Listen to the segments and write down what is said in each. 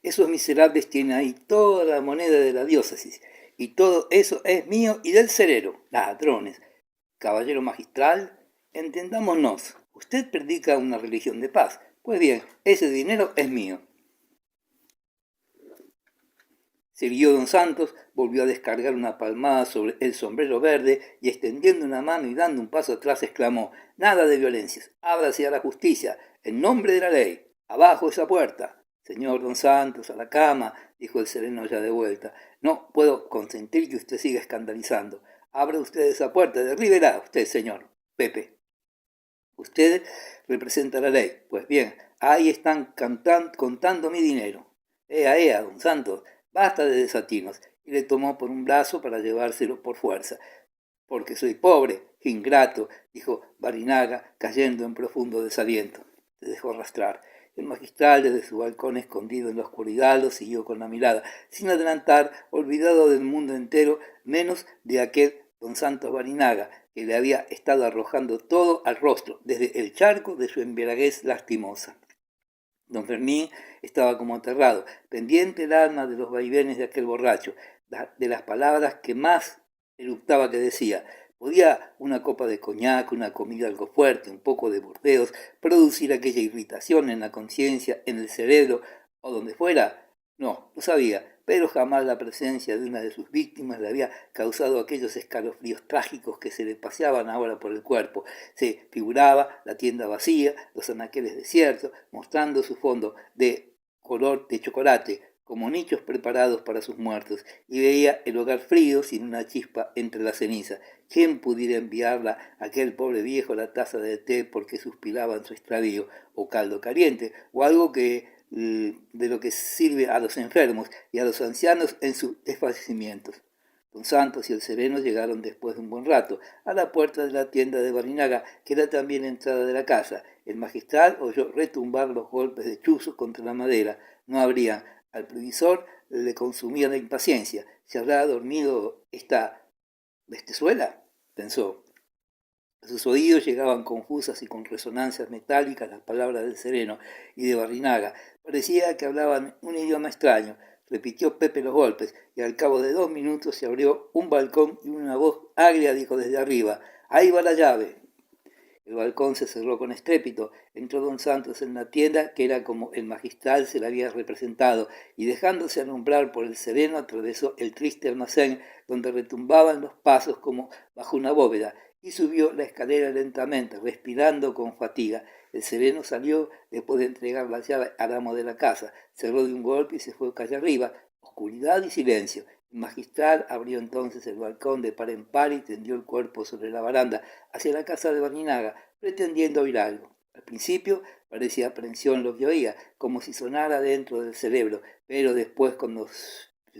Esos miserables tienen ahí toda la moneda de la diócesis, y todo eso es mío y del cerero. Ladrones. Caballero magistral, entendámonos. Usted predica una religión de paz. Pues bien, ese dinero es mío. Siguió don Santos, volvió a descargar una palmada sobre el sombrero verde y extendiendo una mano y dando un paso atrás exclamó: nada de violencias, ábrase a la justicia, en nombre de la ley, abajo esa puerta. Señor don Santos, a la cama, dijo el sereno ya de vuelta. No puedo consentir que usted siga escandalizando. Abra usted esa puerta, derríbela usted, señor Pepe. Usted representa la ley. Pues bien, ahí están contando mi dinero. Ea, don Santos, basta de desatinos. Y le tomó por un brazo para llevárselo por fuerza. Porque soy pobre, ingrato, dijo Barinaga, cayendo en profundo desaliento. Se dejó arrastrar. El magistral, desde su balcón escondido en la oscuridad, lo siguió con la mirada, sin adelantar, olvidado del mundo entero, menos de aquel don Santos Barinaga, que le había estado arrojando todo al rostro, desde el charco de su embriaguez lastimosa. Don Fermín estaba como aterrado, pendiente el alma de los vaivenes de aquel borracho, de las palabras que más eructaba que decía. ¿Podía una copa de coñac, una comida algo fuerte, un poco de burdeos, producir aquella irritación en la conciencia, en el cerebro o donde fuera? No, lo sabía, pero jamás la presencia de una de sus víctimas le había causado aquellos escalofríos trágicos que se le paseaban ahora por el cuerpo. Se figuraba la tienda vacía, los anaqueles desiertos, mostrando su fondo de color de chocolate, como nichos preparados para sus muertos, y veía el hogar frío sin una chispa entre la ceniza. ¿Quién pudiera enviarla a aquel pobre viejo la taza de té porque suspiraba en su extravío, o caldo caliente, o algo que de lo que sirve a los enfermos y a los ancianos en sus desfallecimientos? Don Santos y el sereno llegaron después de un buen rato a la puerta de la tienda de Barinaga, que era también la entrada de la casa. El magistral oyó retumbar los golpes de chuzos contra la madera. No abrían. Al previsor le consumía la impaciencia. ¿Se habrá dormido esta bestezuela?, pensó. A sus oídos llegaban confusas y con resonancias metálicas las palabras del sereno y de Barinaga. Parecía que hablaban un idioma extraño. Repitió Pepe los golpes, y al cabo de 2 minutos se abrió un balcón y una voz agria dijo desde arriba: ¡ahí va la llave! El balcón se cerró con estrépito. Entró don Santos en la tienda, que era como el magistral se la había representado, y dejándose alumbrar por el sereno atravesó el triste almacén, donde retumbaban los pasos como bajo una bóveda, y subió la escalera lentamente, respirando con fatiga. El sereno salió después de entregar la llave al amo de la casa, cerró de un golpe y se fue calle arriba. Oscuridad y silencio. El magistral abrió entonces el balcón de par en par y tendió el cuerpo sobre la baranda hacia la casa de Barinaga, pretendiendo oír algo. Al principio parecía aprensión lo que oía, como si sonara dentro del cerebro, pero después, cuando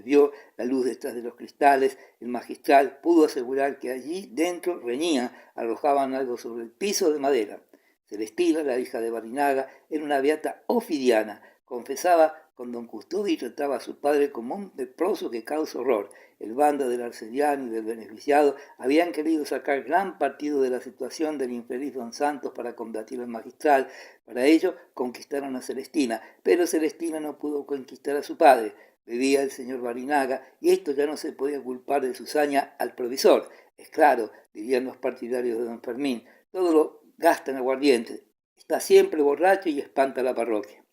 vio la luz detrás de los cristales, el magistral pudo asegurar que allí dentro reñían, arrojaban algo sobre el piso de madera. Celestina, la hija de Barinaga, era una beata ofidiana. Confesaba con don Custodio y trataba a su padre como un leproso que causa horror. El bando del arcediano y del beneficiado habían querido sacar gran partido de la situación del infeliz don Santos para combatir al magistral. Para ello conquistaron a Celestina, pero Celestina no pudo conquistar a su padre. Bebía el señor Barinaga, y esto ya no se podía culpar de su saña al provisor. Es claro, dirían los partidarios de don Fermín, todo lo gasta en aguardiente, está siempre borracho y espanta a la parroquia.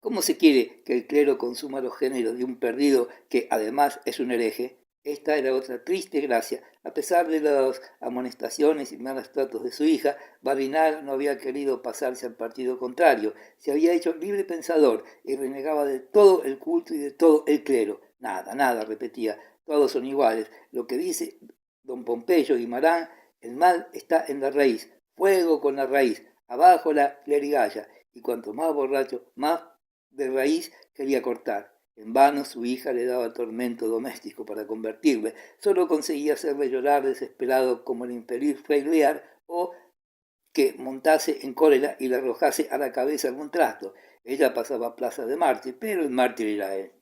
¿Cómo se quiere que el clero consuma los géneros de un perdido que además es un hereje? Esta era otra triste gracia. A pesar de las amonestaciones y malos tratos de su hija, Barinaga no había querido pasarse al partido contrario. Se había hecho libre pensador y renegaba de todo el culto y de todo el clero. Nada, repetía, todos son iguales. Lo que dice don Pompeyo Guimarán, el mal está en la raíz. Fuego con la raíz, abajo la clerigalla. Y cuanto más borracho, más de raíz quería cortar. En vano su hija le daba tormento doméstico para convertirle. Solo conseguía hacerle llorar desesperado como el infeliz Fray Lear, o que montase en cólera y le arrojase a la cabeza algún trasto. Ella pasaba plaza de mártir, pero el mártir era él.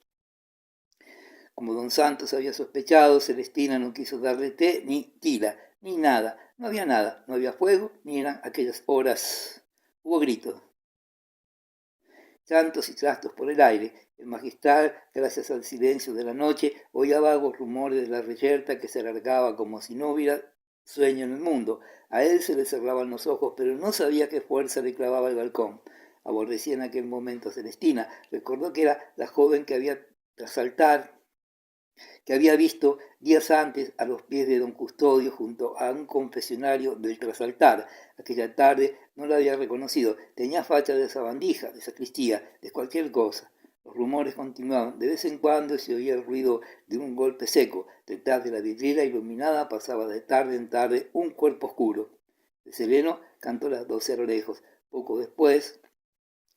Como don Santos había sospechado, Celestina no quiso darle té ni tila, ni nada. No había nada, no había fuego, ni eran aquellas horas. Hubo gritos. llantos y trastos por el aire. El magistral, gracias al silencio de la noche, oía vagos rumores de la reyerta que se alargaba como si no hubiera sueño en el mundo. A él se le cerraban los ojos, pero no sabía qué fuerza le clavaba el balcón. Aborrecía en aquel momento a Celestina. Recordó que era la joven que había tras saltar, que había visto días antes a los pies de don Custodio junto a un confesionario del trasaltar. Aquella tarde no la había reconocido. Tenía facha de sabandija, de sacristía, de cualquier cosa. Los rumores continuaban. De vez en cuando se oía el ruido de un golpe seco. Detrás de la vidriera iluminada pasaba de tarde en tarde un cuerpo oscuro. El sereno cantó las 12 a lo lejos. Poco después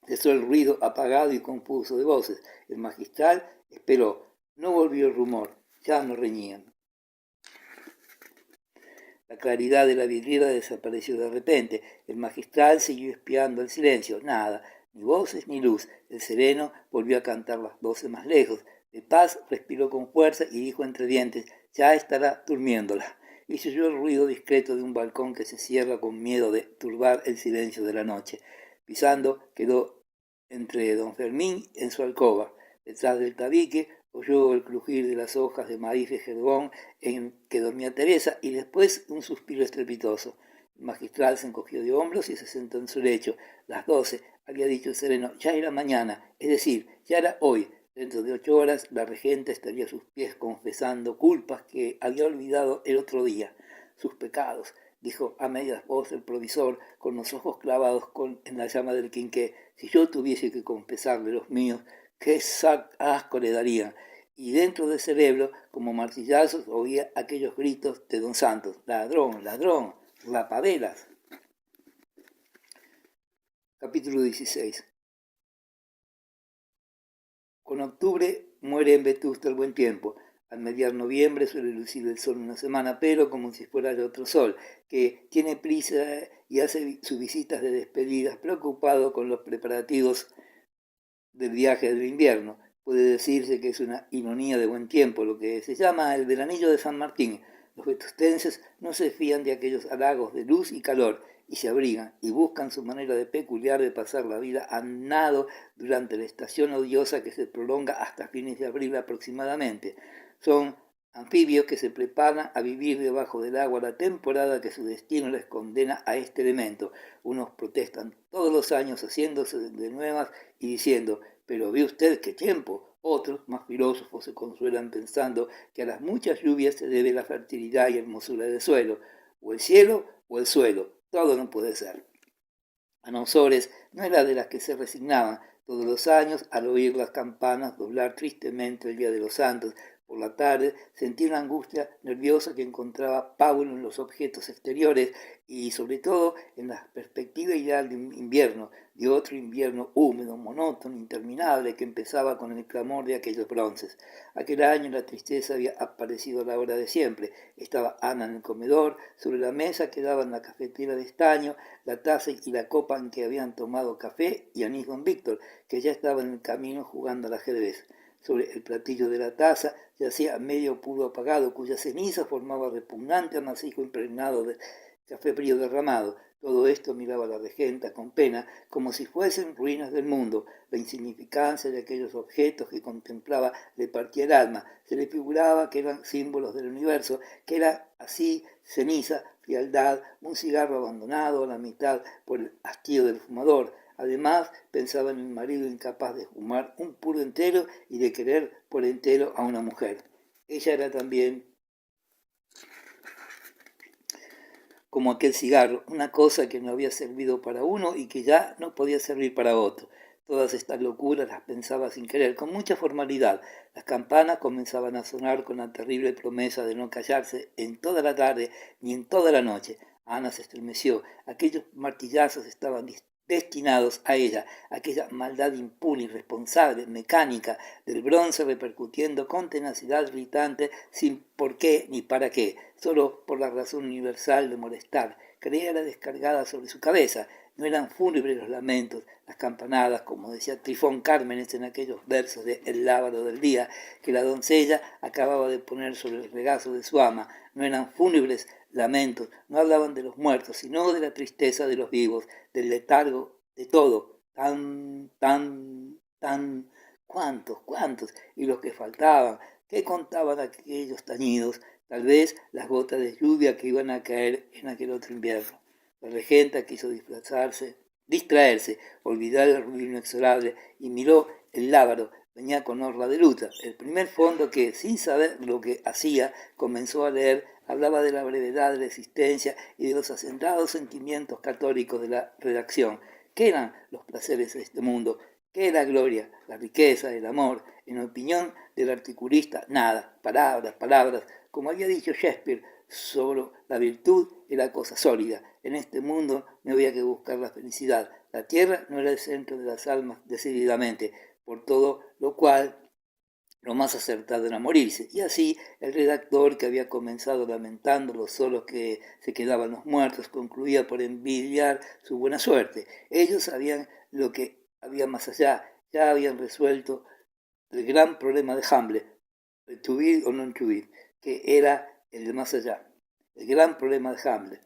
cesó el ruido apagado y confuso de voces. El magistral esperó. No volvió el rumor. Ya no reñían. La claridad de la vidriera desapareció de repente. El magistral siguió espiando el silencio. Nada, ni voces ni luz. El sereno volvió a cantar las 12 más lejos. De Paz respiró con fuerza y dijo entre dientes, ya estará durmiéndola. Y se oyó el ruido discreto de un balcón que se cierra con miedo de turbar el silencio de la noche. Pisando quedó entre don Fermín en su alcoba. Detrás del tabique oyó el crujir de las hojas de maíz de jergón en que dormía Teresa y después un suspiro estrepitoso. El magistral se encogió de hombros y se sentó en su lecho. Las 12, había dicho el sereno, ya era mañana, es decir, ya era hoy. Dentro de 8 horas la regenta estaría a sus pies confesando culpas que había olvidado el otro día. Sus pecados, dijo a medias voz el provisor, con los ojos clavados en la llama del quinqué. Si yo tuviese que confesarle los míos, qué asco le darían. Y dentro del cerebro, como martillazos, oía aquellos gritos de don Santos. Ladrón, ladrón, rapaderas. Capítulo 16. Con octubre muere en Vetusta el buen tiempo. Al mediar noviembre suele lucir el sol una semana, pero como si fuera ya otro sol, que tiene prisa y hace sus visitas de despedidas, preocupado con los preparativos del viaje del invierno. Puede decirse que es una ironía de buen tiempo, lo que se llama el veranillo de San Martín. Los vetustenses no se fían de aquellos halagos de luz y calor, y se abrigan, y buscan su manera de peculiar de pasar la vida a nado durante la estación odiosa que se prolonga hasta fines de abril aproximadamente. Son anfibios que se preparan a vivir debajo del agua la temporada que su destino les condena a este elemento. Unos protestan todos los años haciéndose de nuevas y diciendo, pero ve usted qué tiempo. Otros, más filósofos, se consuelan pensando que a las muchas lluvias se debe la fertilidad y hermosura del suelo. O el cielo o el suelo. Todo no puede ser. Ana Osores no era de las que se resignaban todos los años al oír las campanas doblar tristemente el día de los santos. Por la tarde sentía una angustia nerviosa que encontraba Paulo en los objetos exteriores y sobre todo en la perspectiva ideal de un invierno, de otro invierno húmedo, monótono, interminable, que empezaba con el clamor de aquellos bronces. Aquel año la tristeza había aparecido a la hora de siempre. Estaba Ana en el comedor, sobre la mesa quedaban la cafetera de estaño, la taza y la copa en que habían tomado café y anís don Víctor, que ya estaba en el camino jugando al ajedrez. Sobre el platillo de la taza yacía medio puro apagado, cuya ceniza formaba repugnante amasijo impregnado de café frío derramado. Todo esto miraba la regenta con pena, como si fuesen ruinas del mundo. La insignificancia de aquellos objetos que contemplaba le partía el alma. Se le figuraba que eran símbolos del universo, que era así ceniza, frialdad, un cigarro abandonado a la mitad por el hastío del fumador. Además, pensaba en el marido incapaz de fumar un puro entero y de querer por entero a una mujer. Ella era también como aquel cigarro, una cosa que no había servido para uno y que ya no podía servir para otro. Todas estas locuras las pensaba sin querer, con mucha formalidad. Las campanas comenzaban a sonar con la terrible promesa de no callarse en toda la tarde ni en toda la noche. Ana se estremeció. Aquellos martillazos estaban destinados a ella, aquella maldad impune, irresponsable, mecánica, del bronce repercutiendo con tenacidad gritante, sin por qué ni para qué, solo por la razón universal de molestar. Creía descargada sobre su cabeza. No eran fúnebres los lamentos, las campanadas, como decía Trifón Cármenes en aquellos versos de El lábaro del día, que la doncella acababa de poner sobre el regazo de su ama. No eran fúnebres lamentos, no hablaban de los muertos, sino de la tristeza de los vivos, del letargo de todo, tan ¿Cuántos? Y los que faltaban, ¿qué contaban aquellos tañidos? Tal vez las gotas de lluvia que iban a caer en aquel otro invierno. La regenta quiso distraerse, olvidar el ruido inexorable y miró el lábaro. Venía con orla de luta. El primer fondo que, sin saber lo que hacía, comenzó a leer, hablaba de la brevedad de la existencia y de los acendrados sentimientos católicos de la redacción. ¿Qué eran los placeres de este mundo? ¿Qué es la gloria, la riqueza, el amor? En opinión del articulista, nada, palabras. Como había dicho Shakespeare, solo la virtud era cosa sólida. En este mundo no había que buscar la felicidad. La tierra no era el centro de las almas decididamente, por todo lo cual lo más acertado era morirse. Y así el redactor, que había comenzado lamentando los solos que se quedaban los muertos, concluía por envidiar su buena suerte. Ellos sabían lo que había más allá, ya habían resuelto el gran problema de Hamlet, to be o non to be, que era el de más allá, el gran problema de Hamlet.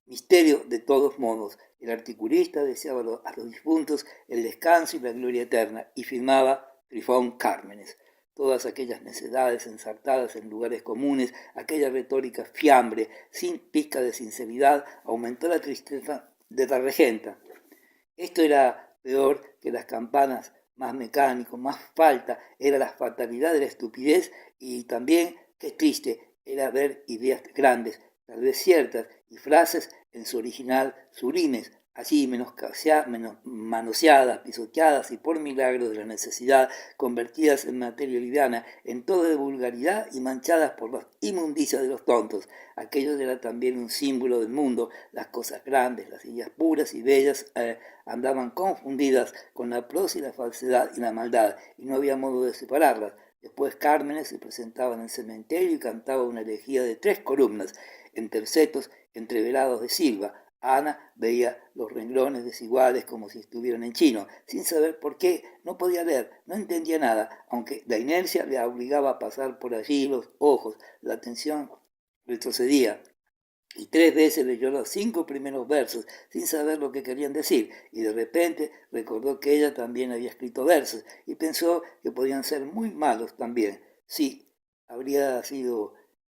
Misterio de todos modos. El articulista deseaba a los difuntos el descanso y la gloria eterna y firmaba Trifón Cármenes. Todas aquellas necedades ensartadas en lugares comunes, aquella retórica fiambre, sin pizca de sinceridad, aumentó la tristeza de la regenta. Esto era peor que las campanas, más mecánico, más falta, era la fatalidad de la estupidez y también, qué triste, era ver ideas grandes, tal vez ciertas, y frases en su original sublimes, allí manoseadas, pisoteadas y por milagro de la necesidad, convertidas en materia liviana, en todo de vulgaridad y manchadas por las inmundicias de los tontos. Aquello era también un símbolo del mundo, las cosas grandes, las ideas puras y bellas andaban confundidas con la prosa y la falsedad y la maldad, y no había modo de separarlas. Después Cármenes se presentaba en el cementerio y cantaba una elegía de 3 columnas, en tercetos entreverados de silva. Ana veía los renglones desiguales como si estuvieran en chino, sin saber por qué, no podía leer, no entendía nada, aunque la inercia le obligaba a pasar por allí los ojos, la atención retrocedía. Y 3 veces leyó los 5 primeros versos, sin saber lo que querían decir, y de repente recordó que ella también había escrito versos, y pensó que podían ser muy malos también. Sí, habría sido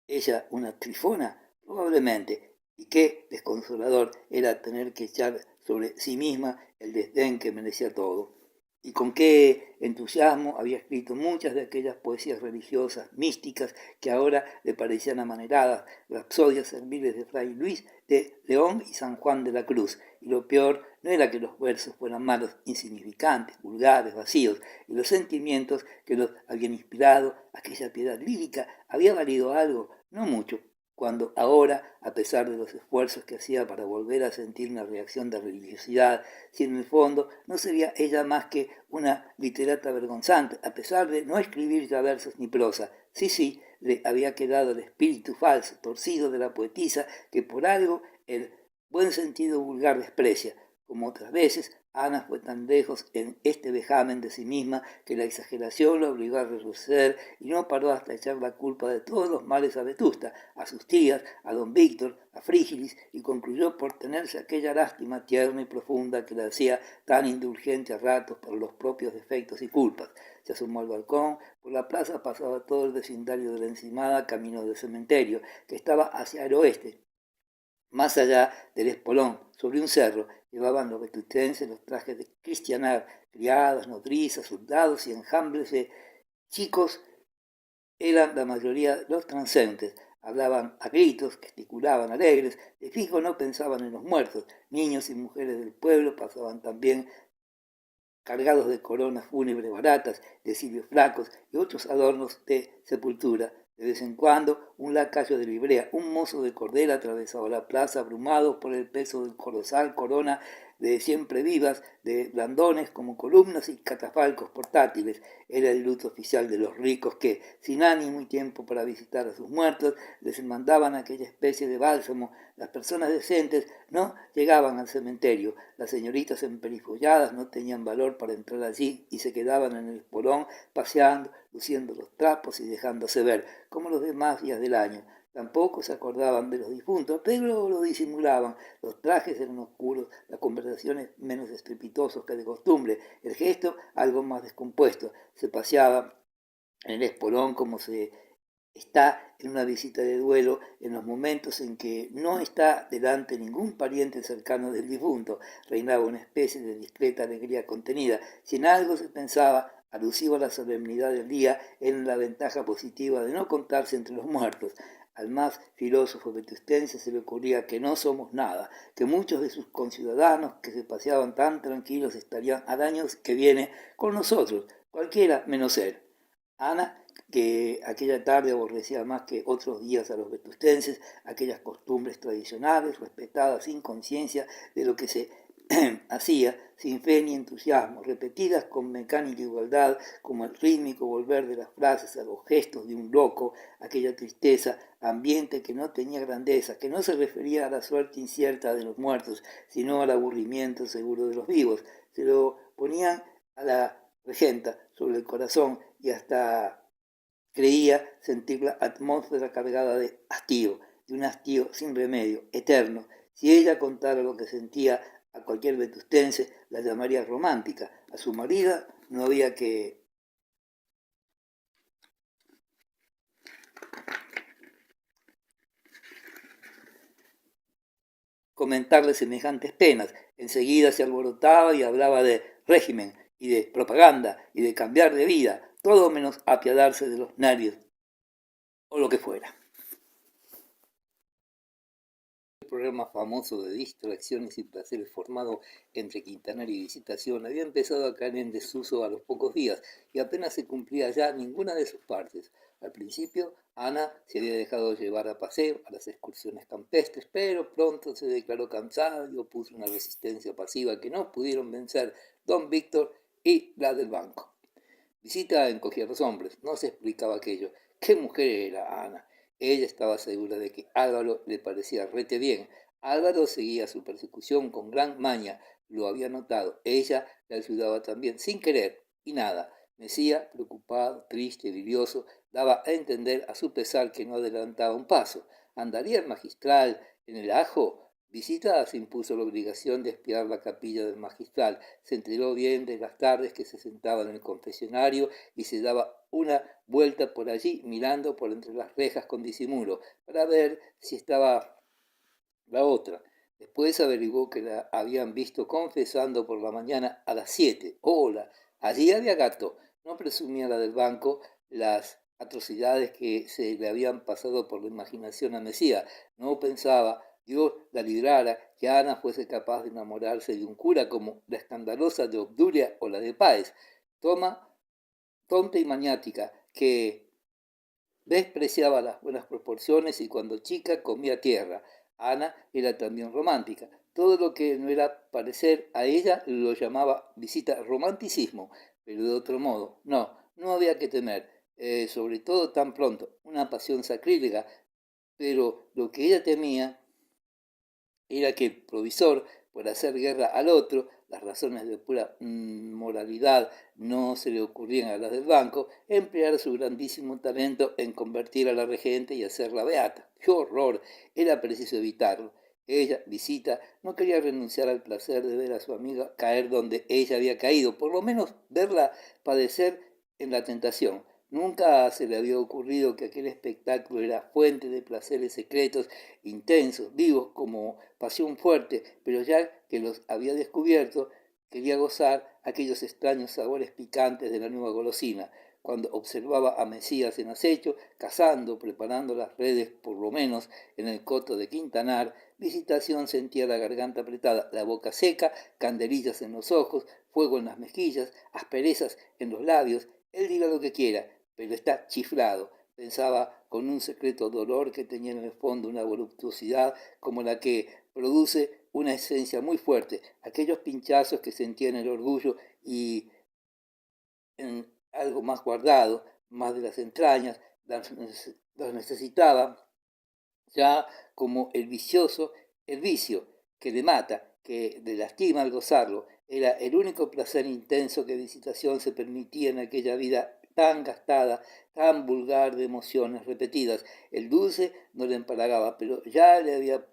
ella una trifona, probablemente, y qué desconsolador era tener que echar sobre sí misma el desdén que merecía todo. Y con qué entusiasmo había escrito muchas de aquellas poesías religiosas, místicas, que ahora le parecían amaneradas, rapsodias serviles de Fray Luis de León y San Juan de la Cruz. Y lo peor no era que los versos fueran malos, insignificantes, vulgares, vacíos, y los sentimientos que los habían inspirado, aquella piedad lírica, había valido algo, no mucho, cuando ahora, a pesar de los esfuerzos que hacía para volver a sentir una reacción de religiosidad, si en el fondo no sería ella más que una literata vergonzante, a pesar de no escribir ya versos ni prosa. Sí, le había quedado el espíritu falso, torcido de la poetisa, que por algo el buen sentido vulgar desprecia. Como otras veces, Ana fue tan lejos en este vejamen de sí misma que la exageración la obligó a retroceder y no paró hasta echar la culpa de todos los males a Vetusta, a sus tías, a don Víctor, a Frígilis, y concluyó por tenerse aquella lástima tierna y profunda que la hacía tan indulgente a ratos por los propios defectos y culpas. Se asomó al balcón, por la plaza pasaba todo el vecindario de la Encimada camino del cementerio, que estaba hacia el oeste. Más allá del espolón, sobre un cerro, llevaban los vetustenses los trajes de cristianar, criadas, nodrizas, soldados y enjambres de chicos. Eran la mayoría los transeúntes, hablaban a gritos, gesticulaban alegres, de fijo no pensaban en los muertos. Niños y mujeres del pueblo pasaban también cargados de coronas fúnebres baratas, de cirios flacos y otros adornos de sepultura. De vez en cuando, un lacayo de librea, un mozo de cordera atravesaba la plaza, abrumado por el peso del colosal corona de siempre vivas, de blandones como columnas y catafalcos portátiles. Era el luto oficial de los ricos que, sin ánimo y tiempo para visitar a sus muertos, les mandaban aquella especie de bálsamo. Las personas decentes no llegaban al cementerio. Las señoritas emperifolladas no tenían valor para entrar allí y se quedaban en el espolón paseando, luciendo los trapos y dejándose ver, como los demás días del año. Tampoco se acordaban de los difuntos, pero lo disimulaban. Los trajes eran oscuros, las conversaciones menos estrepitosos que de costumbre, el gesto algo más descompuesto. Se paseaba en el espolón como se está en una visita de duelo, en los momentos en que no está delante ningún pariente cercano del difunto. Reinaba una especie de discreta alegría contenida. Si en algo se pensaba, alusivo a la solemnidad del día, en la ventaja positiva de no contarse entre los muertos. Al más filósofo vetustense se le ocurría que no somos nada, que muchos de sus conciudadanos que se paseaban tan tranquilos estarían al año que viene con nosotros, cualquiera menos él. Ana, que aquella tarde aborrecía más que otros días a los vetustenses, aquellas costumbres tradicionales, respetadas sin conciencia de lo que se hacía, sin fe ni entusiasmo, repetidas con mecánica igualdad, como el rítmico volver de las frases a los gestos de un loco, aquella tristeza, ambiente que no tenía grandeza, que no se refería a la suerte incierta de los muertos, sino al aburrimiento seguro de los vivos. Se lo ponían a la regenta sobre el corazón y hasta creía sentir la atmósfera cargada de hastío, de un hastío sin remedio, eterno. Si ella contara lo que sentía a cualquier vetustense, la llamaría romántica. A su marido no había que comentarle semejantes penas. Enseguida se alborotaba y hablaba de régimen y de propaganda y de cambiar de vida, todo menos apiadarse de los nervios o lo que fuera. El programa famoso de distracciones y placeres formado entre Quintanar y Visitación había empezado a caer en desuso a los pocos días y apenas se cumplía ya ninguna de sus partes. Al principio, Ana se había dejado llevar a paseo, a las excursiones campestres, pero pronto se declaró cansada y opuso una resistencia pasiva que no pudieron vencer don Víctor y la del banco. Visita encogía a los hombres, no se explicaba aquello. ¿Qué mujer era Ana? Ella estaba segura de que Álvaro le parecía rete bien. Álvaro seguía su persecución con gran maña, lo había notado. Ella le ayudaba también, sin querer, y nada. Mesía, preocupado, triste, vidrioso, daba a entender a su pesar que no adelantaba un paso. ¿Andaría el magistral en el ajo? Visita se impuso la obligación de espiar la capilla del magistral. Se enteró bien de las tardes que se sentaba en el confesionario y se daba una vuelta por allí, mirando por entre las rejas con disimulo, para ver si estaba la otra. Después averiguó que la habían visto confesando por la mañana a las 7. ¡Hola! Allí había gato. No presumía la del banco las atrocidades que se le habían pasado por la imaginación a Mesía. No pensaba, Dios la librara, que Ana fuese capaz de enamorarse de un cura como la escandalosa de Obdulia o la de Páez. Tonta y maniática, que despreciaba las buenas proporciones y cuando chica comía tierra. Ana era también romántica. Todo lo que no era parecer a ella lo llamaba visita romanticismo, pero de otro modo. No había que temer, sobre todo tan pronto, una pasión sacrílega, pero lo que ella temía era que el provisor, por hacer guerra al otro, las razones de pura moralidad no se le ocurrían a las del banco, empleara su grandísimo talento en convertir a la regente y hacerla beata. ¡Qué horror! Era preciso evitarlo. Ella, Visita, no quería renunciar al placer de ver a su amiga caer donde ella había caído, por lo menos verla padecer en la tentación. Nunca se le había ocurrido que aquel espectáculo era fuente de placeres secretos, intensos, vivos como pasión fuerte, pero ya que los había descubierto, quería gozar aquellos extraños sabores picantes de la nueva golosina. Cuando observaba a Mesías en acecho, cazando, preparando las redes, por lo menos en el coto de Quintanar, Visitación sentía la garganta apretada, la boca seca, candelillas en los ojos, fuego en las mejillas, asperezas en los labios. Él diga lo que quiera, pero está chiflado, pensaba con un secreto dolor que tenía en el fondo una voluptuosidad como la que produce una esencia muy fuerte, aquellos pinchazos que sentía en el orgullo y en algo más guardado, más de las entrañas, los necesitaba ya como el vicio que le mata, que le lastima al gozarlo. Era el único placer intenso que Visitación se permitía en aquella vida tan gastada, tan vulgar de emociones repetidas. El dulce no le empalagaba, pero ya le había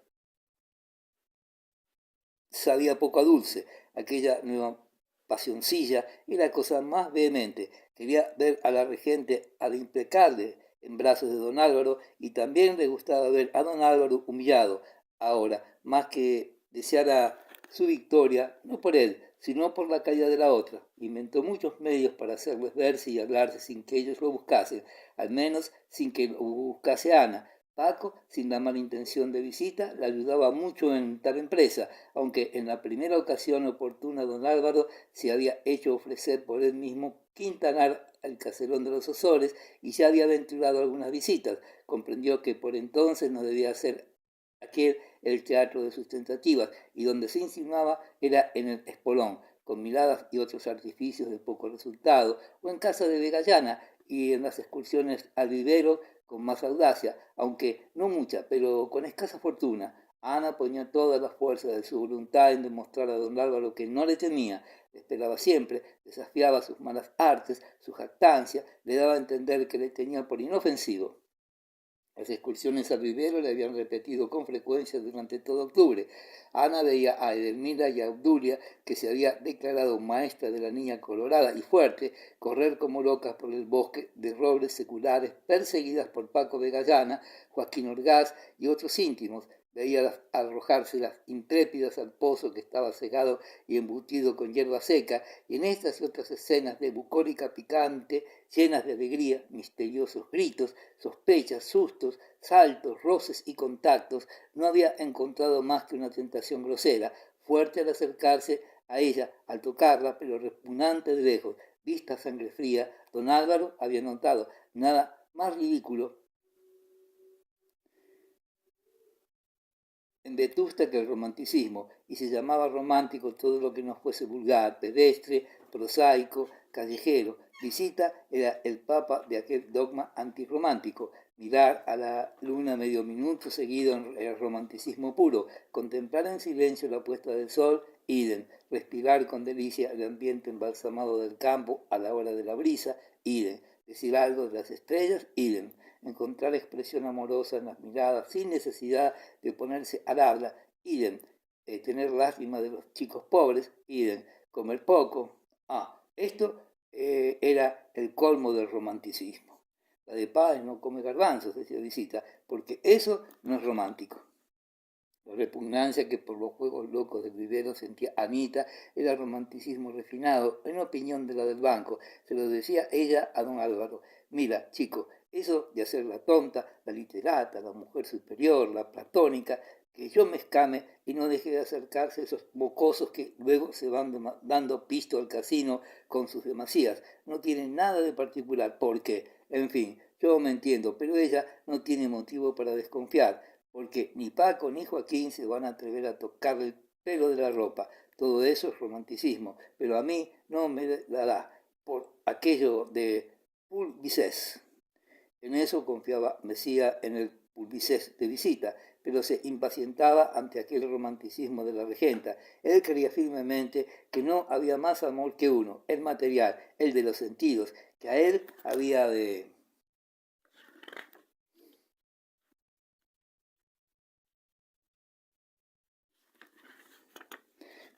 sabía poco a dulce. Aquella nueva pasioncilla era cosa más vehemente. Quería ver a la regente al impecable en brazos de don Álvaro y también le gustaba ver a don Álvaro humillado. Ahora, más que deseara su victoria, no por él, sino por la caída de la otra. Inventó muchos medios para hacerles verse y hablarse sin que ellos lo buscasen, al menos sin que lo buscase Ana. Paco, sin la mala intención de visita, le ayudaba mucho en tal empresa, aunque en la primera ocasión oportuna don Álvaro se había hecho ofrecer por él mismo quintanar al caserón de los Osores y ya había aventurado algunas visitas. Comprendió que por entonces no debía ser aquel el teatro de sus tentativas, y donde se insinuaba era en el espolón, con miradas y otros artificios de poco resultado, o en casa de Vegallana y en las excursiones al vivero con más audacia, aunque no mucha, pero con escasa fortuna. Ana ponía todas las fuerzas de su voluntad en demostrar a don Álvaro que no le temía, le esperaba siempre, desafiaba sus malas artes, su jactancia, le daba a entender que le tenía por inofensivo. Las excursiones al vivero le habían repetido con frecuencia durante todo octubre. Ana veía a Edelmira y a Obdulia, que se había declarado maestra de la niña colorada y fuerte, correr como locas por el bosque de robles seculares, perseguidas por Paco de Gallana, Joaquín Orgaz y otros íntimos. Veía arrojarse las intrépidas al pozo que estaba cegado y embutido con hierba seca, y en estas y otras escenas de bucólica picante, llenas de alegría, misteriosos gritos, sospechas, sustos, saltos, roces y contactos, no había encontrado más que una tentación grosera, fuerte al acercarse a ella, al tocarla, pero repugnante de lejos. Vista sangre fría, don Álvaro había notado nada más ridículo en Vetusta que el romanticismo, y se llamaba romántico todo lo que no fuese vulgar, pedestre, prosaico, callejero. Visita era el papa de aquel dogma antirromántico, mirar a la luna medio minuto seguido en el romanticismo puro, contemplar en silencio la puesta del sol, idem, respirar con delicia el ambiente embalsamado del campo a la hora de la brisa, idem, decir algo de las estrellas, idem, encontrar expresión amorosa en las miradas sin necesidad de ponerse al habla, idem, tener lástima de los chicos pobres, idem, comer poco. Esto era el colmo del romanticismo. La de Páez no come garbanzos, decía Visita, porque eso no es romántico. La repugnancia que por los juegos locos del vivero sentía Anita era romanticismo refinado, en opinión de la del banco. Se lo decía ella a don Álvaro. Mira, chico, eso de hacer la tonta, la literata, la mujer superior, la platónica, que yo me escame y no deje de acercarse a esos mocosos que luego se van dando pisto al casino con sus demasías. No tienen nada de particular, porque, en fin, yo me entiendo, pero ella no tiene motivo para desconfiar, porque ni Paco ni Joaquín se van a atrever a tocar el pelo de la ropa. Todo eso es romanticismo, pero a mí no me la da por aquello de Pulvisés. En eso confiaba Mesía en el Pulvisés de Visita, pero se impacientaba ante aquel romanticismo de la regenta. Él creía firmemente que no había más amor que uno, el material, el de los sentidos, que a él había de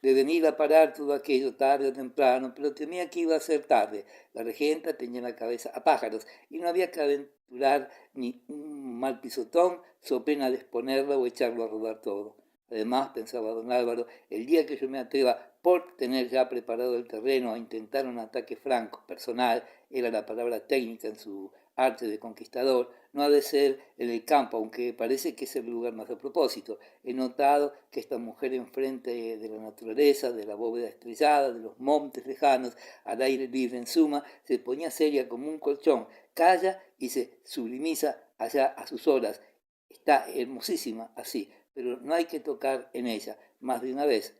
venir a parar todo aquello tarde o temprano, pero temía que iba a ser tarde. La regenta tenía la cabeza a pájaros y no había que aventurar ni un mal pisotón so pena de exponerla o echarlo a rodar todo. Además, pensaba don Álvaro, el día que yo me atreva por tener ya preparado el terreno a intentar un ataque franco, personal, era la palabra técnica en su arte de conquistador, no ha de ser en el campo, aunque parece que es el lugar más a propósito. He notado que esta mujer enfrente de la naturaleza, de la bóveda estrellada, de los montes lejanos, al aire libre en suma, se ponía seria como un colchón, calla y se sublimiza allá a sus horas. Está hermosísima así, pero no hay que tocar en ella más de una vez.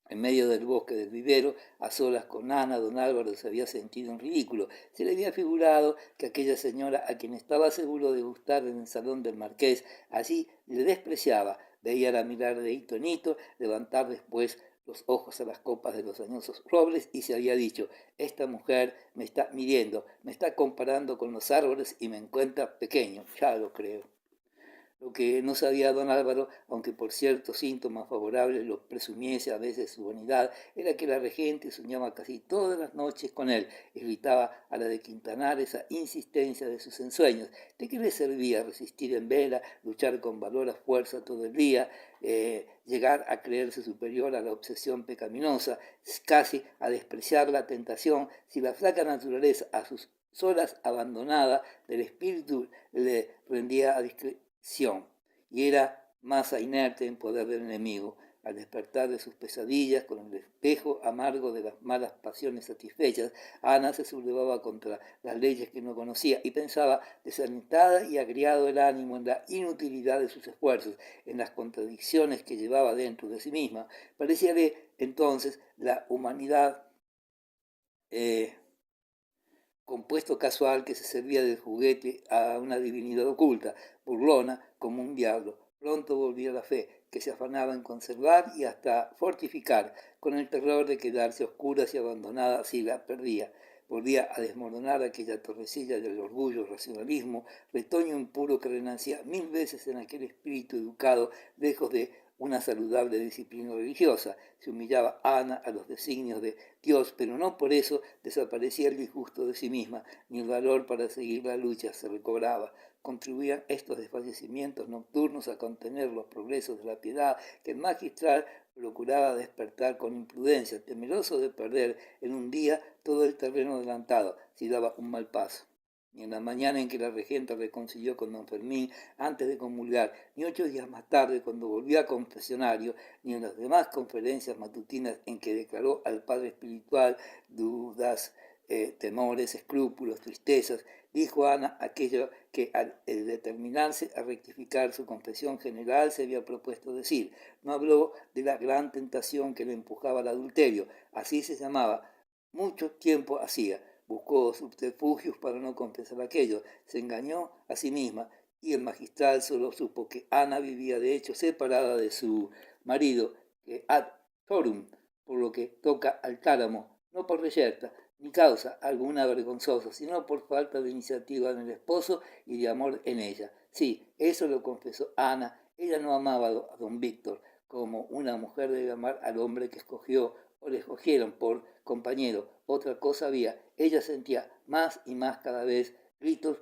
En medio del bosque del vivero, a solas con Ana, don Álvaro se había sentido en ridículo. Se le había figurado que aquella señora, a quien estaba seguro de gustar en el salón del marqués, allí le despreciaba. Veía la mirar de hito en hito, levantar después los ojos a las copas de los añosos robles y se había dicho: esta mujer me está midiendo, me está comparando con los árboles y me encuentra pequeño, ya lo creo. Lo que no sabía don Álvaro, aunque por ciertos síntomas favorables lo presumiese a veces su vanidad, era que la regente soñaba casi todas las noches con él, irritaba a la de Quintanar esa insistencia de sus ensueños. ¿De qué le servía resistir en vela, luchar con valor a fuerza todo el día, llegar a creerse superior a la obsesión pecaminosa, casi a despreciar la tentación, si la flaca naturaleza a sus solas abandonada del espíritu le rendía a y era masa inerte en poder del enemigo? Al despertar de sus pesadillas, con el espejo amargo de las malas pasiones satisfechas, Ana se sublevaba contra las leyes que no conocía y pensaba, desalentada y agriado el ánimo, en la inutilidad de sus esfuerzos, en las contradicciones que llevaba dentro de sí misma. Parecíale entonces la humanidad compuesto casual que se servía del juguete a una divinidad oculta, burlona como un diablo. Pronto volvía la fe, que se afanaba en conservar y hasta fortificar, con el terror de quedarse a oscuras y abandonada si la perdía. Volvía a desmoronar aquella torrecilla del orgullo, racionalismo, retoño impuro que renacía 1000 veces en aquel espíritu educado, lejos de una saludable disciplina religiosa. Se humillaba Ana a los designios de Dios, pero no por eso desaparecía el disgusto de sí misma, ni el valor para seguir la lucha se recobraba. Contribuían estos desfallecimientos nocturnos a contener los progresos de la piedad que el magistral procuraba despertar con imprudencia, temeroso de perder en un día todo el terreno adelantado si daba un mal paso. Ni en la mañana en que la regenta reconcilió con don Fermín antes de comulgar, ni 8 días más tarde cuando volvió a confesionario, ni en las demás conferencias matutinas en que declaró al padre espiritual dudas, temores, escrúpulos, tristezas, dijo Ana aquello que al determinarse a rectificar su confesión general se había propuesto decir. No habló de la gran tentación que le empujaba al adulterio, así se llamaba. Mucho tiempo hacía. Buscó subterfugios para no confesar aquello, se engañó a sí misma, y el magistral solo supo que Ana vivía de hecho separada de su marido, ad thorum, por lo que toca al tálamo, no por reyerta, ni causa alguna vergonzosa, sino por falta de iniciativa en el esposo y de amor en ella. Sí, eso lo confesó Ana. Ella no amaba a don Víctor como una mujer debe amar al hombre que escogió o le escogieron por compañero. Otra cosa había. Ella sentía más y más cada vez gritos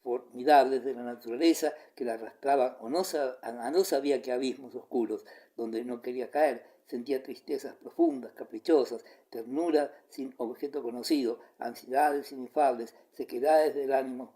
formidables de la naturaleza que la arrastraban o no sabía qué abismos oscuros donde no quería caer. Sentía tristezas profundas, caprichosas, ternura sin objeto conocido, ansiedades inefables, sequedades del ánimo,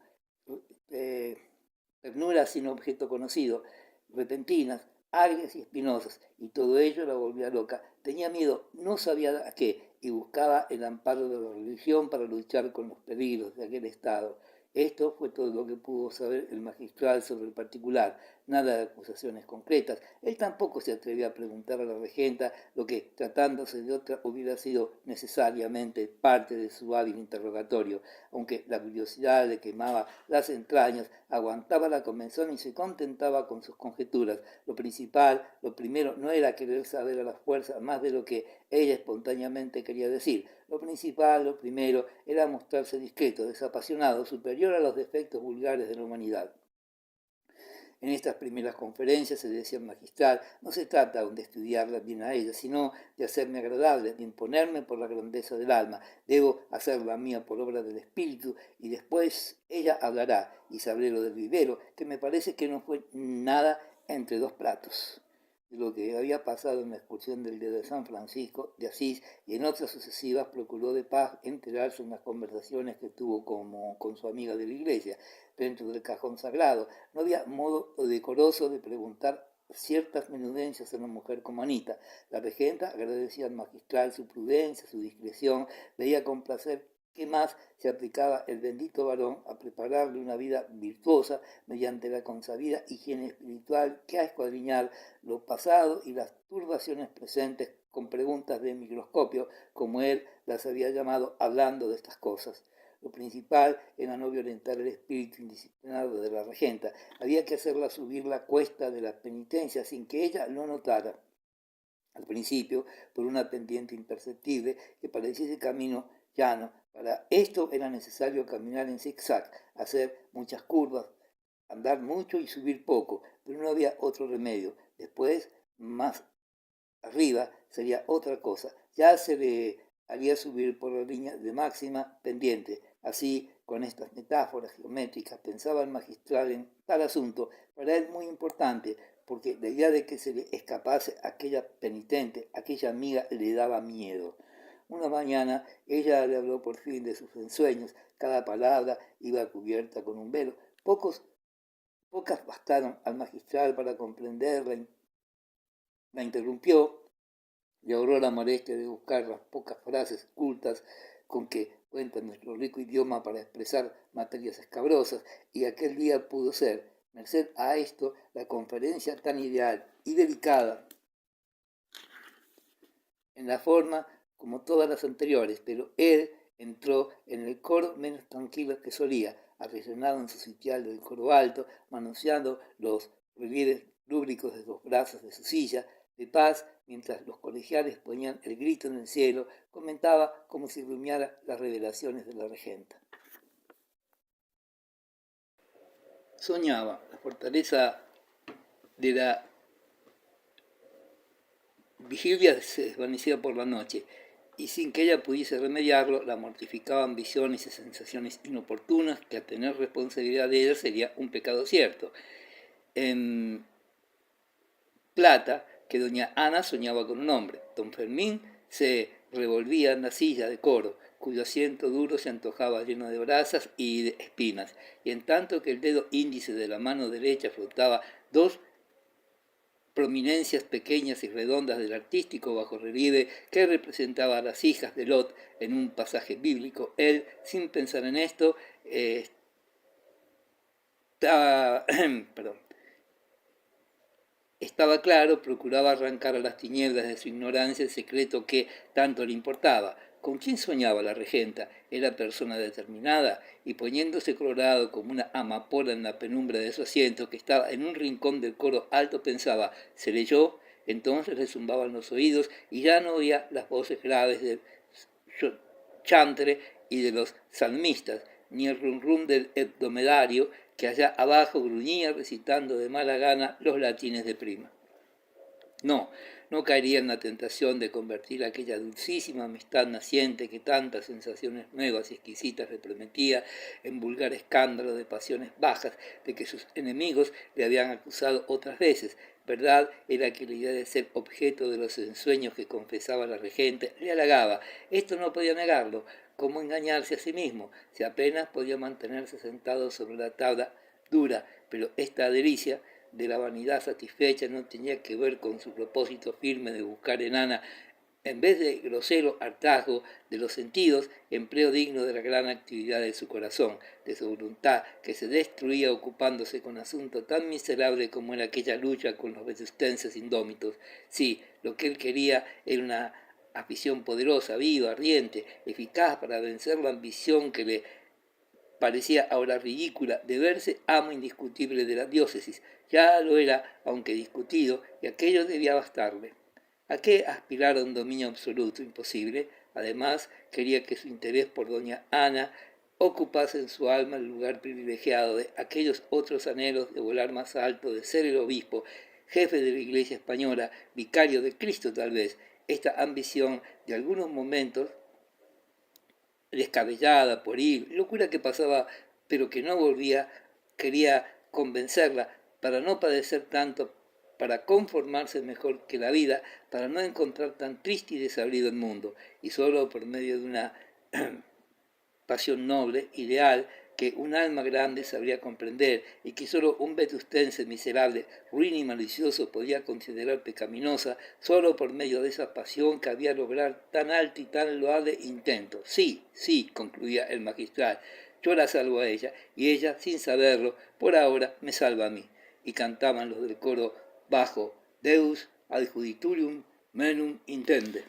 ternuras sin objeto conocido, repentinas, agrias y espinosas, y todo ello la volvía loca. Tenía miedo, no sabía a qué, y buscaba el amparo de la religión para luchar con los peligros de aquel estado. Esto fue todo lo que pudo saber el magistral sobre el particular, nada de acusaciones concretas. Él tampoco se atrevió a preguntar a la regenta lo que, tratándose de otra, hubiera sido necesariamente parte de su hábil interrogatorio. Aunque la curiosidad le quemaba las entrañas, aguantaba la convención y se contentaba con sus conjeturas. Lo principal, lo primero, no era querer saber a la fuerza más de lo que ella espontáneamente quería decir. Lo principal, lo primero, era mostrarse discreto, desapasionado, superior a los defectos vulgares de la humanidad. En estas primeras conferencias se decía al magistral, no se trata aún de estudiarla bien a ella, sino de hacerme agradable, de imponerme por la grandeza del alma. Debo hacerla mía por obra del espíritu y después ella hablará y sabré lo del vivero, que me parece que no fue nada entre dos platos. De lo que había pasado en la excursión del día de San Francisco de Asís y en otras sucesivas procuró de paz enterarse en las conversaciones que tuvo con su amiga de la iglesia dentro del cajón sagrado. No había modo decoroso de preguntar ciertas menudencias a una mujer como Anita. La regenta agradecía al magistral su prudencia, su discreción, veía con placer que más se aplicaba el bendito varón a prepararle una vida virtuosa mediante la consabida higiene espiritual que a escuadriñar lo pasado y las turbaciones presentes con preguntas de microscopio, como él las había llamado hablando de estas cosas. Lo principal era no violentar el espíritu indisciplinado de la regenta. Había que hacerla subir la cuesta de la penitencia sin que ella lo notara. al principio por una pendiente imperceptible que pareciese camino llano. Para esto era necesario caminar en zigzag, hacer muchas curvas, andar mucho y subir poco, pero no había otro remedio. Después, más arriba, sería otra cosa. Ya se le haría subir por la línea de máxima pendiente. Así, con estas metáforas geométricas, pensaba el magistral en tal asunto, para él muy importante, porque la idea de que se le escapase aquella penitente, aquella amiga, le daba miedo. Una mañana ella le habló por fin de sus ensueños, cada palabra iba cubierta con un velo. Pocas bastaron al magistral para comprenderla. La interrumpió, logró la molestia de buscar las pocas frases cultas con que cuenta nuestro rico idioma para expresar materias escabrosas, y aquel día pudo ser, merced a esto, la conferencia tan ideal y delicada en la forma como todas las anteriores, pero él entró en el coro menos tranquilo que solía, arrellanado en su sitial del coro alto, manoseando los relieves rúbricos de los brazos de su silla de paz, mientras los colegiales ponían el grito en el cielo, comentaba como si rumiara las revelaciones de la regenta. Soñaba la fortaleza de la vigilia se desvanecía por la noche, y sin que ella pudiese remediarlo, la mortificaban visiones y sensaciones inoportunas que a tener responsabilidad de ella sería un pecado cierto. En Plata, que doña Ana soñaba con un hombre. Don Fermín se revolvía en la silla de coro, cuyo asiento duro se antojaba lleno de brasas y de espinas, y en tanto que el dedo índice de la mano derecha flotaba dos prominencias pequeñas y redondas del artístico bajorrelieve que representaba a las hijas de Lot en un pasaje bíblico, él, sin pensar en esto, estaba claro, procuraba arrancar a las tinieblas de su ignorancia el secreto que tanto le importaba. ¿Con quién soñaba la regenta? Era persona determinada, y poniéndose colorado como una amapola en la penumbra de su asiento, que estaba en un rincón del coro alto, pensaba, ¿seré yo? Entonces le zumbaban los oídos y ya no oía las voces graves del chantre y de los salmistas, ni el rum rum del hebdomedario que allá abajo gruñía recitando de mala gana los latines de prima. No caería en la tentación de convertir aquella dulcísima amistad naciente que tantas sensaciones nuevas y exquisitas le prometía en vulgar escándalo de pasiones bajas de que sus enemigos le habían acusado otras veces. Verdad era que la idea de ser objeto de los ensueños que confesaba la regente le halagaba. Esto no podía negarlo. ¿Cómo engañarse a sí mismo? Si apenas podía mantenerse sentado sobre la tabla dura, pero esta delicia de la vanidad satisfecha no tenía que ver con su propósito firme de buscar en Ana, en vez de grosero hartazgo de los sentidos, empleo digno de la gran actividad de su corazón, de su voluntad, que se destruía ocupándose con asunto tan miserable como era aquella lucha con los vetustenses indómitos. Sí, lo que él quería era una afición poderosa, viva, ardiente, eficaz para vencer la ambición que le parecía ahora ridícula de verse amo indiscutible de la diócesis. Ya lo era, aunque discutido, y aquello debía bastarle. ¿A qué aspirar a un dominio absoluto? Imposible. Además, quería que su interés por doña Ana ocupase en su alma el lugar privilegiado de aquellos otros anhelos de volar más alto, de ser el obispo, jefe de la Iglesia española, vicario de Cristo tal vez. Esta ambición de algunos momentos descabellada por ir, locura que pasaba pero que no volvía, quería convencerla para no padecer tanto, para conformarse mejor que la vida, para no encontrar tan triste y desabrido el mundo, y solo por medio de una pasión noble, ideal, que un alma grande sabría comprender y que solo un vetustense miserable, ruin y malicioso podía considerar pecaminosa, solo por medio de esa pasión que había lograr tan alto y tan loable intento. Sí, sí, concluía el magistral, yo la salvo a ella, y ella, sin saberlo, por ahora me salva a mí. Y cantaban los del coro bajo, Deus adjudictorium menum intende.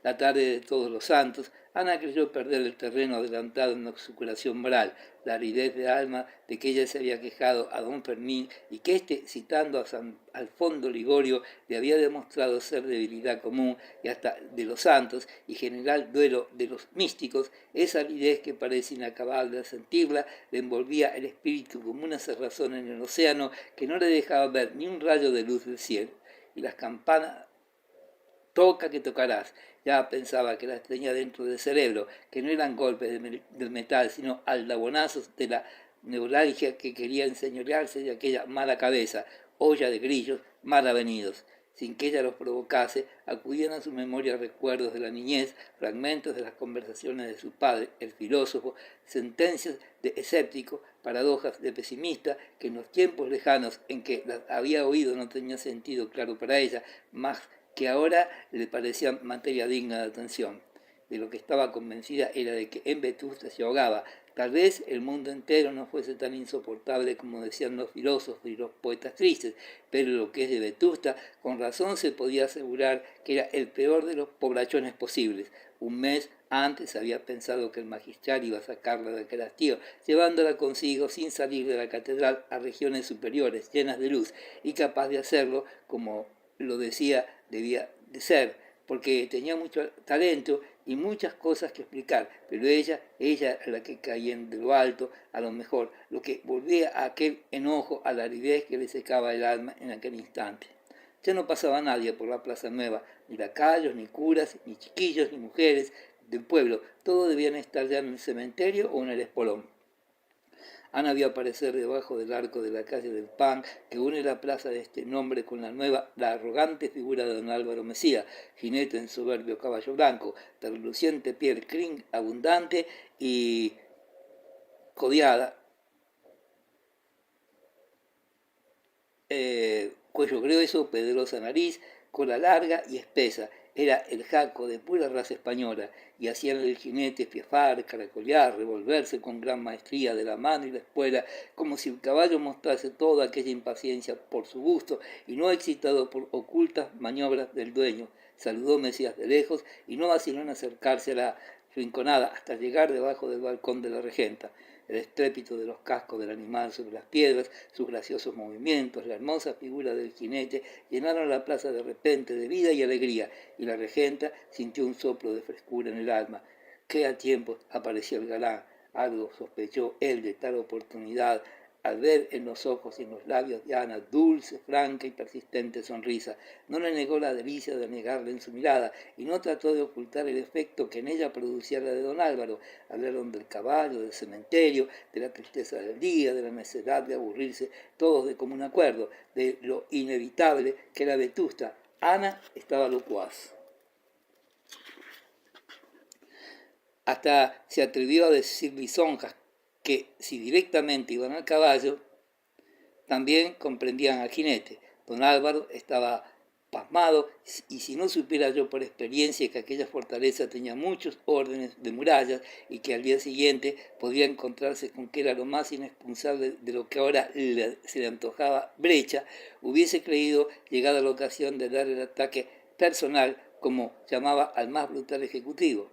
La tarde de Todos los Santos, Ana creyó perder el terreno adelantado en su curación moral, la aridez de alma de que ella se había quejado a don Fermín y que éste, citando a San Alfonso Ligorio, le había demostrado ser debilidad común y hasta de los santos y general duelo de los místicos. Esa aridez que parece inacabable al sentirla le envolvía el espíritu como una cerrazón en el océano que no le dejaba ver ni un rayo de luz del cielo. Y las campanas, toca que tocarás, ya pensaba que las tenía dentro del cerebro, que no eran golpes del metal, sino aldabonazos de la neuralgia que quería enseñorearse de aquella mala cabeza, olla de grillos mal avenidos. Sin que ella los provocase, acudían a su memoria recuerdos de la niñez, fragmentos de las conversaciones de su padre, el filósofo, sentencias de escéptico, paradojas de pesimista, que en los tiempos lejanos en que las había oído no tenía sentido claro para ella, más que ahora le parecían materia digna de atención. De lo que estaba convencida era de que en Vetusta se ahogaba. Tal vez el mundo entero no fuese tan insoportable como decían los filósofos y los poetas tristes, pero lo que es de Vetusta, con razón se podía asegurar que era el peor de los poblachones posibles. Un mes antes había pensado que el magistral iba a sacarla de aquel hastío, llevándola consigo sin salir de la catedral a regiones superiores, llenas de luz, y capaz de hacerlo, como lo decía, debía de ser, porque tenía mucho talento y muchas cosas que explicar, pero ella era la que caía de lo alto, a lo mejor, lo que volvía a aquel enojo, a la aridez que le secaba el alma en aquel instante. Ya no pasaba nadie por la Plaza Nueva, ni lacayos, ni curas, ni chiquillos, ni mujeres del pueblo, todos debían estar ya en el cementerio o en el espolón. Ana vio aparecer debajo del arco de la calle del Pan, que une la plaza de este nombre con la nueva, la arrogante figura de don Álvaro Mesía, jinete en soberbio caballo blanco, de reluciente piel crin, abundante y codiada, cuello grueso, pedrosa nariz, cola larga y espesa. Era el jaco de pura raza española, y hacían el jinete fiafar, caracolear, revolverse con gran maestría de la mano y la espuela, como si el caballo mostrase toda aquella impaciencia por su gusto, y no excitado por ocultas maniobras del dueño. Saludó Mesías de lejos, y no vaciló en acercarse a la rinconada hasta llegar debajo del balcón de la regenta. El estrépito de los cascos del animal sobre las piedras, sus graciosos movimientos, la hermosa figura del jinete llenaron la plaza de repente de vida y alegría, y la regenta sintió un soplo de frescura en el alma. Que a tiempo apareció el galán. Algo sospechó él de tal oportunidad al ver en los ojos y en los labios de Ana dulce, franca y persistente sonrisa. No le negó la delicia de negarle en su mirada y no trató de ocultar el efecto que en ella producía la de don Álvaro. Hablaron del caballo, del cementerio, de la tristeza del día, de la necesidad de aburrirse, todos de común acuerdo, de lo inevitable que era Vetusta. Ana estaba locuaz. Hasta se atrevió a decir lisonjas que, si directamente iban al caballo, también comprendían al jinete. Don Álvaro estaba pasmado, y si no supiera yo por experiencia que aquella fortaleza tenía muchos órdenes de murallas y que al día siguiente podría encontrarse con que era lo más inexpugnable de lo que ahora se le antojaba brecha, hubiese creído llegada la ocasión de dar el ataque personal, como llamaba al más brutal ejecutivo.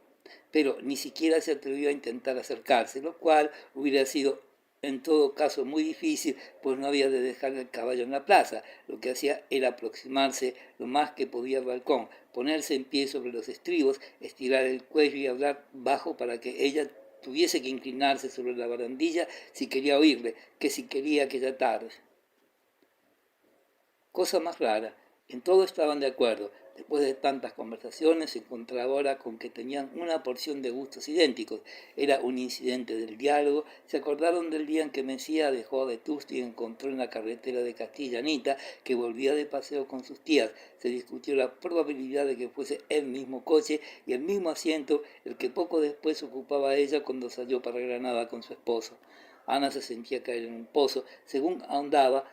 Pero ni siquiera se atrevió a intentar acercarse, lo cual hubiera sido en todo caso muy difícil, pues no había de dejar el caballo en la plaza. Lo que hacía era aproximarse lo más que podía al balcón, ponerse en pie sobre los estribos, estirar el cuello y hablar bajo para que ella tuviese que inclinarse sobre la barandilla si quería oírle, que si quería aquella tarde. Cosa más rara, en todo estaban de acuerdo. Después de tantas conversaciones, se encontraba ahora con que tenían una porción de gustos idénticos. Era un incidente del diálogo. Se acordaron del día en que Mesía dejó a Vetusta y encontró en la carretera de Castilla a Anita, que volvía de paseo con sus tías. Se discutió la probabilidad de que fuese el mismo coche y el mismo asiento el que poco después ocupaba ella cuando salió para Granada con su esposo. Ana se sentía caer en un pozo. Según ahondaba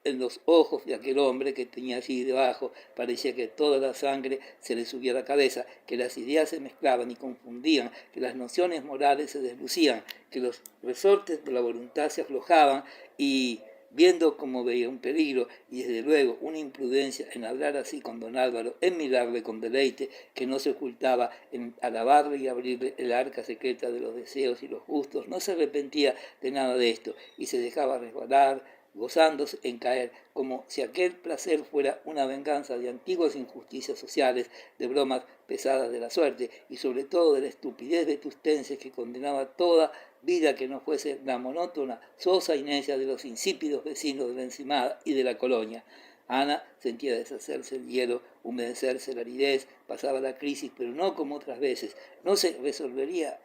en los ojos de aquel hombre que tenía allí debajo. Parecía que toda la sangre se le subía a la cabeza, que las ideas se mezclaban y confundían, que las nociones morales se deslucían, que los resortes de la voluntad se aflojaban y viendo cómo veía un peligro y desde luego una imprudencia en hablar así con don Álvaro, en mirarle con deleite que no se ocultaba, en alabarle y abrirle el arca secreta de los deseos y los gustos, no se arrepentía de nada de esto y se dejaba resbalar, gozándose en caer, como si aquel placer fuera una venganza de antiguas injusticias sociales, de bromas pesadas de la suerte y sobre todo de la estupidez vetustense que condenaba toda vida que no fuese la monótona, sosa y necia de los insípidos vecinos de la encimada y de la colonia. Ana sentía deshacerse el hielo, humedecerse la aridez, pasaba la crisis, pero no como otras veces, no se resolvería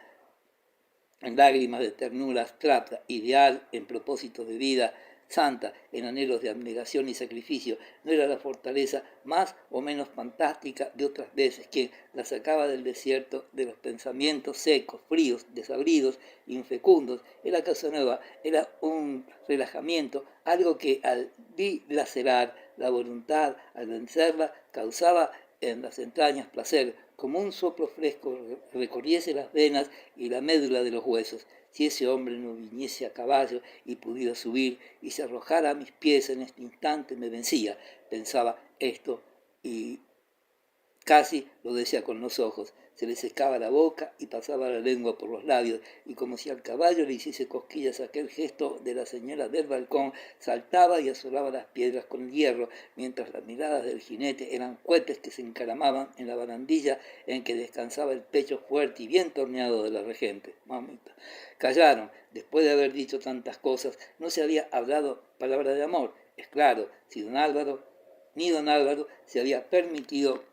en lágrimas de ternura abstracta, ideal, en propósitos de vida, santa, en anhelos de abnegación y sacrificio, no era la fortaleza más o menos fantástica de otras veces que la sacaba del desierto de los pensamientos secos, fríos, desabridos, infecundos. Era cosa nueva, era un relajamiento, algo que al dilacerar la voluntad, al vencerla, causaba en las entrañas placer, como un soplo fresco recorriese las venas y la médula de los huesos. Si ese hombre no viniese a caballo y pudiera subir y se arrojara a mis pies en este instante, me vencía. Pensaba esto y casi lo decía con los ojos. Se le secaba la boca y pasaba la lengua por los labios, y como si al caballo le hiciese cosquillas aquel gesto de la señora del balcón, saltaba y azoraba las piedras con el hierro, mientras las miradas del jinete eran cohetes que se encaramaban en la barandilla en que descansaba el pecho fuerte y bien torneado de la regente. Mamita. Callaron. Después de haber dicho tantas cosas, no se había hablado palabra de amor. Es claro, si ni don Álvaro se había permitido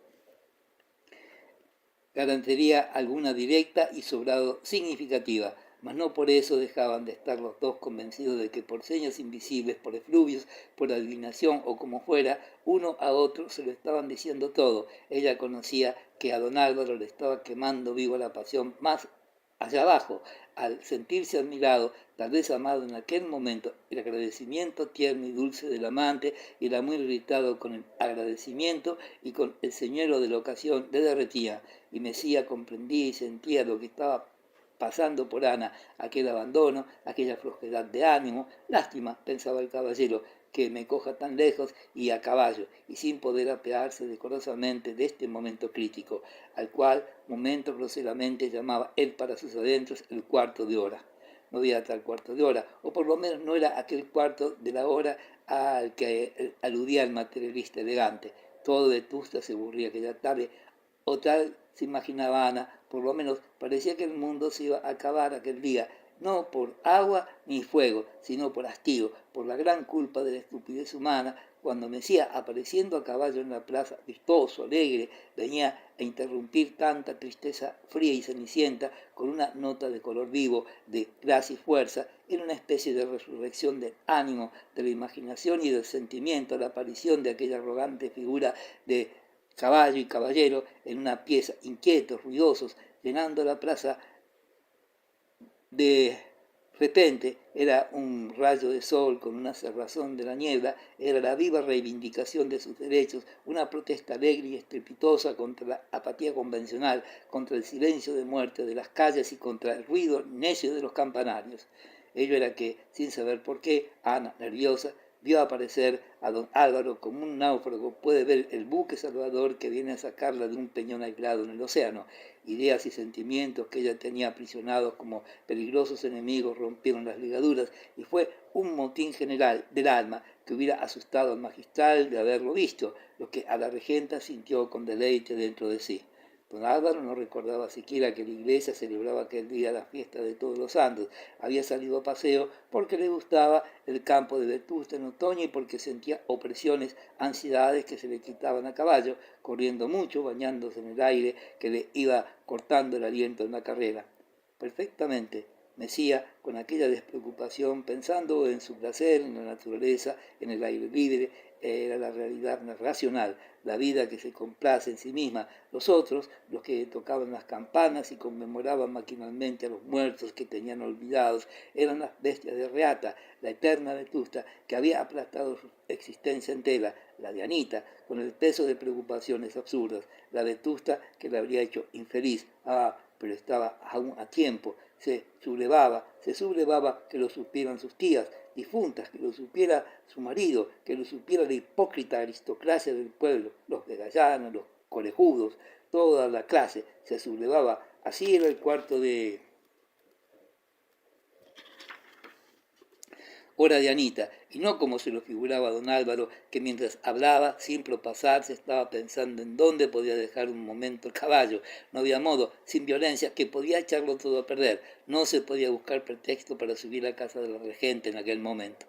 galantería alguna directa y sobrado significativa, mas no por eso dejaban de estar los dos convencidos de que por señas invisibles, por efluvios, por adivinación o como fuera, uno a otro se lo estaban diciendo todo. Ella conocía que a don Álvaro le estaba quemando viva la pasión más allá abajo, al sentirse admirado, tal vez amado en aquel momento, el agradecimiento tierno y dulce del amante, y era muy irritado con el agradecimiento y con el señuelo de la ocasión le derretía, y Mesía comprendía y sentía lo que estaba pasando por Ana, aquel abandono, aquella flojedad de ánimo. Lástima, pensaba el caballero, que me coja tan lejos y a caballo, y sin poder apearse decorosamente de este momento crítico, al cual momento groseramente llamaba él para sus adentros el cuarto de hora. No había tal cuarto de hora, o por lo menos no era aquel cuarto de la hora al que aludía el materialista elegante. Todo Vetusta se aburría aquella tarde, o tal se imaginaba Ana. Por lo menos parecía que el mundo se iba a acabar aquel día, no por agua ni fuego, sino por hastío, por la gran culpa de la estupidez humana, cuando Mesía, apareciendo a caballo en la plaza, vistoso, alegre, venía a interrumpir tanta tristeza fría y cenicienta con una nota de color vivo, de gracia y fuerza. Era una especie de resurrección del ánimo, de la imaginación y del sentimiento, la aparición de aquella arrogante figura de caballo y caballero en una pieza, inquietos, ruidosos, llenando la plaza. De repente era un rayo de sol con una cerrazón de la niebla, era la viva reivindicación de sus derechos, una protesta alegre y estrepitosa contra la apatía convencional, contra el silencio de muerte de las calles y contra el ruido necio de los campanarios. Ello era que, sin saber por qué, Ana, nerviosa, vio aparecer a don Álvaro como un náufrago puede ver el buque salvador que viene a sacarla de un peñón aislado en el océano. Ideas y sentimientos que ella tenía aprisionados como peligrosos enemigos rompieron las ligaduras y fue un motín general del alma que hubiera asustado al magistral de haberlo visto, lo que a la regenta sintió con deleite dentro de sí. Don Álvaro no recordaba siquiera que la iglesia celebraba aquel día la fiesta de Todos los Santos. Había salido a paseo porque le gustaba el campo de Vetusta en otoño y porque sentía opresiones, ansiedades que se le quitaban a caballo, corriendo mucho, bañándose en el aire que le iba cortando el aliento en la carrera. Perfectamente, Mesía, con aquella despreocupación, pensando en su placer, en la naturaleza, en el aire libre, era la realidad racional, la vida que se complace en sí misma. Los otros, los que tocaban las campanas y conmemoraban maquinalmente a los muertos que tenían olvidados, eran las bestias de Reata, la eterna Vetusta, que había aplastado su existencia entera, la de Anita, con el peso de preocupaciones absurdas, la Vetusta que la habría hecho infeliz. Pero estaba aún a tiempo. Se sublevaba que lo supieran sus tías, difuntas, que lo supiera su marido, que lo supiera la hipócrita aristocracia del pueblo, los vegallanos, los colejudos, toda la clase se sublevaba. Así era el cuarto de hora de Anita, y no como se lo figuraba don Álvaro, que mientras hablaba, sin propasarse, estaba pensando en dónde podía dejar un momento el caballo. No había modo, sin violencia, que podía echarlo todo a perder. No se podía buscar pretexto para subir a casa de la regente en aquel momento.